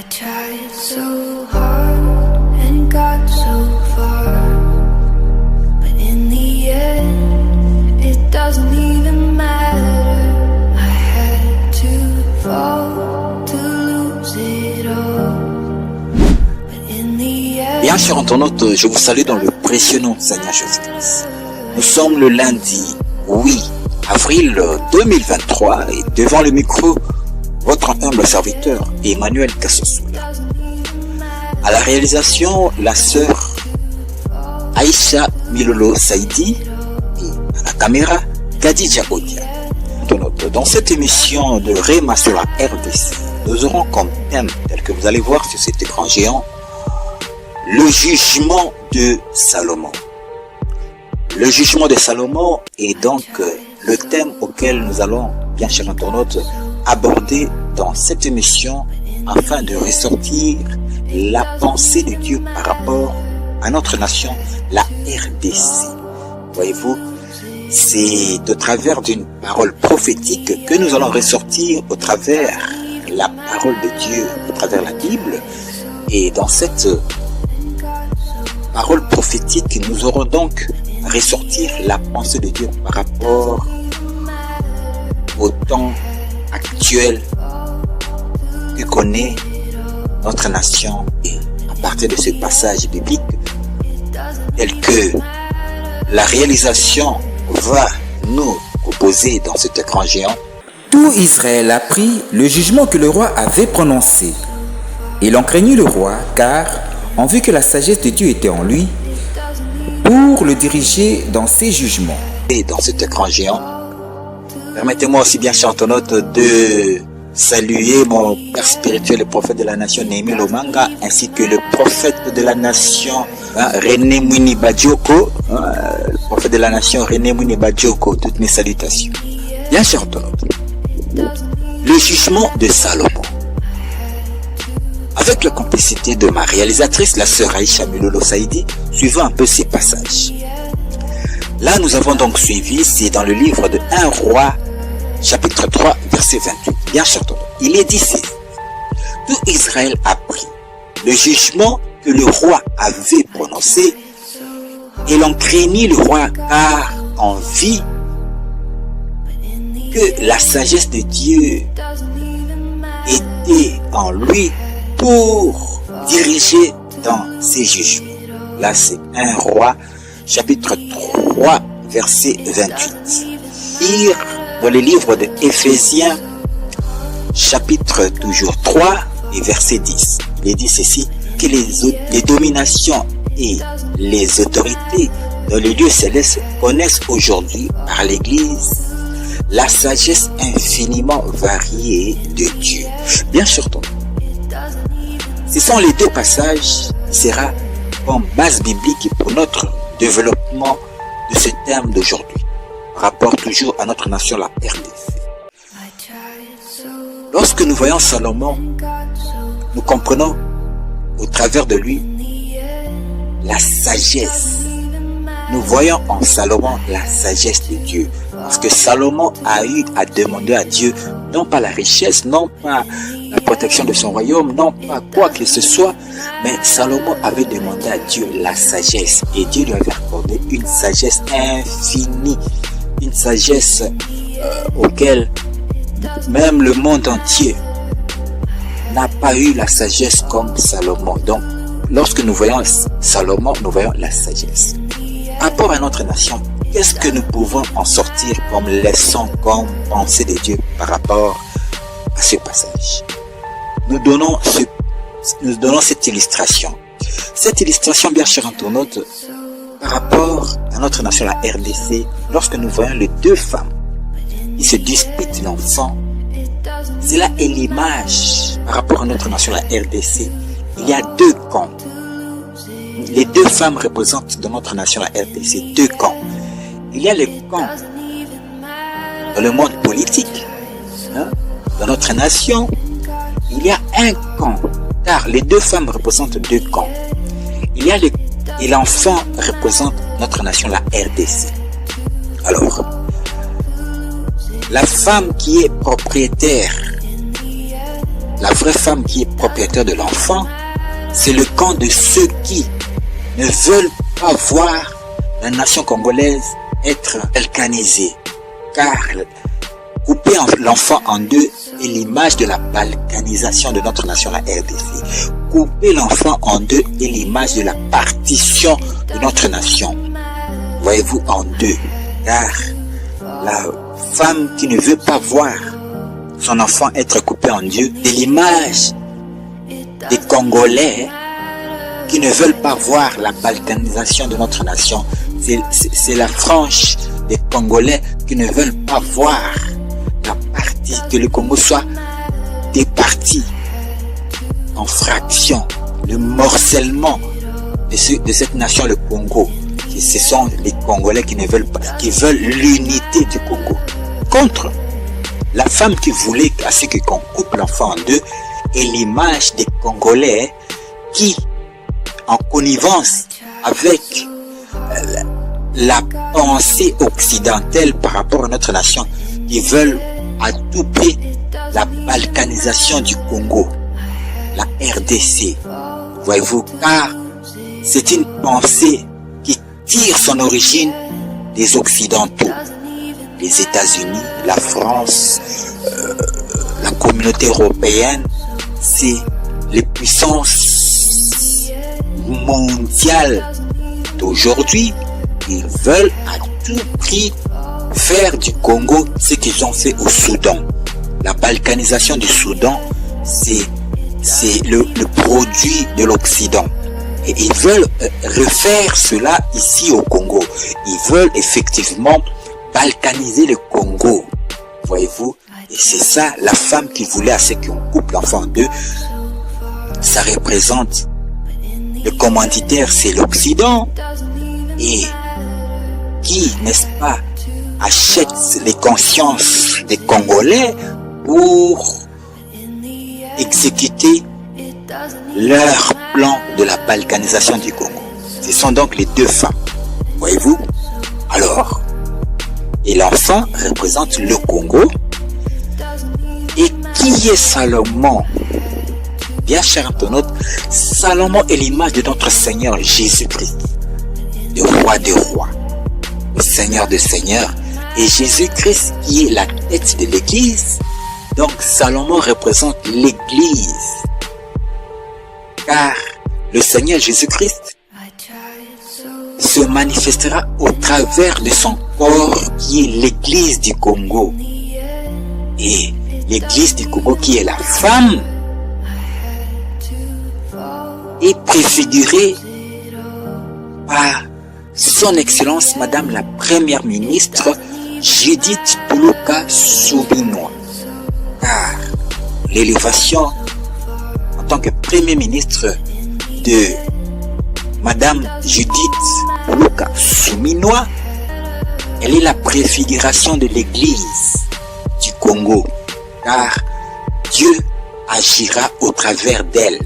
I tried so hard and got so far, but in the end, it doesn't even matter. I had to fall to lose it all, but in the end. Bien, chers internautes, je vous salue dans le précieux nom de Seigneur Jésus-Christ. Nous sommes le lundi 8 avril 2023 et devant le micro, votre humble serviteur Emmanuel Kassosoula. À la réalisation, la sœur Aïcha Milolo Saïdi et à la caméra, Khadija Odia. Dans cette émission de Réma sur la RDC, nous aurons comme thème, tel que vous allez voir sur cet écran géant, le jugement de Salomon. Le jugement de Salomon est donc le thème auquel nous allons, bien chers internautes, aborder dans cette émission afin de ressortir la pensée de Dieu par rapport à notre nation, la RDC. Voyez-vous, c'est au travers d'une parole prophétique que nous allons ressortir au travers la parole de Dieu, au travers la Bible. Et dans cette parole prophétique, nous aurons donc ressortir la pensée de Dieu par rapport au temps actuel que connaît notre nation, et à partir de ce passage biblique tel que la réalisation va nous proposer dans cet écran géant. Tout Israël apprit le jugement que le roi avait prononcé. Et l'on craignit le roi, car on vit que la sagesse de Dieu était en lui pour le diriger dans ses jugements. Et dans cet écran géant, permettez-moi aussi, bien chers internautes, de saluer mon père spirituel, le prophète de la nation Néhémie Lomanga, ainsi que le prophète de la nation René Mouni Badioko, le prophète de la nation René Mouni Badioko. Toutes mes salutations. Bien chers internautes, le jugement de Salomon. Avec la complicité de ma réalisatrice, la sœur Aïcha Milolo Saïdi, suivant un peu ces passages. Là, nous avons donc suivi, c'est dans le livre de 1 Roi, chapitre 3, verset 28. Bien sûr, il est dit ceci. Tout Israël apprit le jugement que le roi avait prononcé, et l'on craignit le roi, car on vit que la sagesse de Dieu était en lui pour diriger dans ses jugements. Là, c'est 1 Roi, chapitre 3, verset 28. Lire dans le livre de Éphésiens, chapitre toujours 3 et verset 10. Il est dit ceci, que les dominations et les autorités dans les lieux célestes connaissent aujourd'hui par l'Église la sagesse infiniment variée de Dieu. Bien sûr, ce sont les deux passages qui seront comme base biblique pour notre développement de ce thème d'aujourd'hui, rapport toujours à notre nation, la RDC. Lorsque nous voyons Salomon, nous comprenons au travers de lui la sagesse. Nous voyons en Salomon la sagesse de Dieu. Parce que Salomon a eu à demander à Dieu, non pas la richesse, non pas la protection de son royaume, non pas quoi que ce soit, mais Salomon avait demandé à Dieu la sagesse. Et Dieu lui avait accordé une sagesse infinie, une sagesse auquel même le monde entier n'a pas eu la sagesse comme Salomon. Donc, lorsque nous voyons Salomon, nous voyons la sagesse. Par rapport à notre nation, qu'est-ce que nous pouvons en sortir comme leçon, comme pensée de Dieu par rapport à ce passage? Nous donnons cette illustration. Cette illustration, bien chers internautes, par rapport à notre nation, la RDC, lorsque nous voyons les deux femmes qui se disputent l'enfant, cela est l'image par rapport à notre nation, la RDC. Il y a deux camps. Les deux femmes représentent dans notre nation, la RDC, deux camps. Il y a le camp dans le monde politique, dans notre nation. Il y a un camp, car les deux femmes représentent deux camps. Et l'enfant représente notre nation, la RDC. Alors, la femme qui est propriétaire la vraie femme qui est propriétaire de l'enfant, c'est le camp de ceux qui ne veulent pas voir la nation congolaise être balkanisée. Car couper l'enfant en deux est l'image de la balkanisation de notre nation, la RDC. Couper l'enfant en deux est l'image de la partition de notre nation. Voyez-vous, en deux. Car la femme qui ne veut pas voir son enfant être coupé en deux est l'image des Congolais qui ne veulent pas voir la balkanisation de notre nation. C'est la frange des Congolais qui ne veulent pas voir la partie, que le Congo soit départi en fractions, le morcellement de cette nation, le Congo. Ce sont les Congolais qui ne veulent pas, qui veulent l'unité du Congo. Contre la femme qui voulait à ce qu'on coupe l'enfant en deux est l'image des Congolais qui, en connivence avec la pensée occidentale par rapport à notre nation, qui veulent à tout prix la balkanisation du Congo, la RDC. Voyez-vous, car c'est une pensée qui tire son origine des Occidentaux, les États-Unis, la France, la communauté européenne. C'est les puissances mondiales d'aujourd'hui. Ils veulent à tout prix faire du Congo ce qu'ils ont fait au Soudan. La balkanisation du Soudan, c'est le produit de l'Occident. Et ils veulent refaire cela ici au Congo. Ils veulent effectivement balkaniser le Congo. Voyez-vous? Et c'est ça, la femme qui voulait à ce qu'on coupe l'enfant en deux. Ça représente le commanditaire, c'est l'Occident. Et qui, n'est-ce pas, achète les consciences des Congolais pour exécuter leur plan de la balkanisation du Congo. Ce sont donc les deux femmes. Voyez-vous? Alors, et l'enfant représente le Congo. Et qui est Salomon? Bien cher internaute, Salomon est l'image de notre Seigneur Jésus-Christ, le roi des rois, le Seigneur des seigneurs, et Jésus-Christ qui est la tête de l'Église. Donc Salomon représente l'Église, car le Seigneur Jésus-Christ se manifestera au travers de son corps qui est l'Église du Congo. Et l'Église du Congo qui est la femme est préfigurée par son Excellence Madame la Première Ministre Judith Tuluka Suminwa. Car l'élévation en tant que Premier ministre de Madame Judith Tuluka Suminwa, elle est la préfiguration de l'Église du Congo, car Dieu agira au travers d'elle.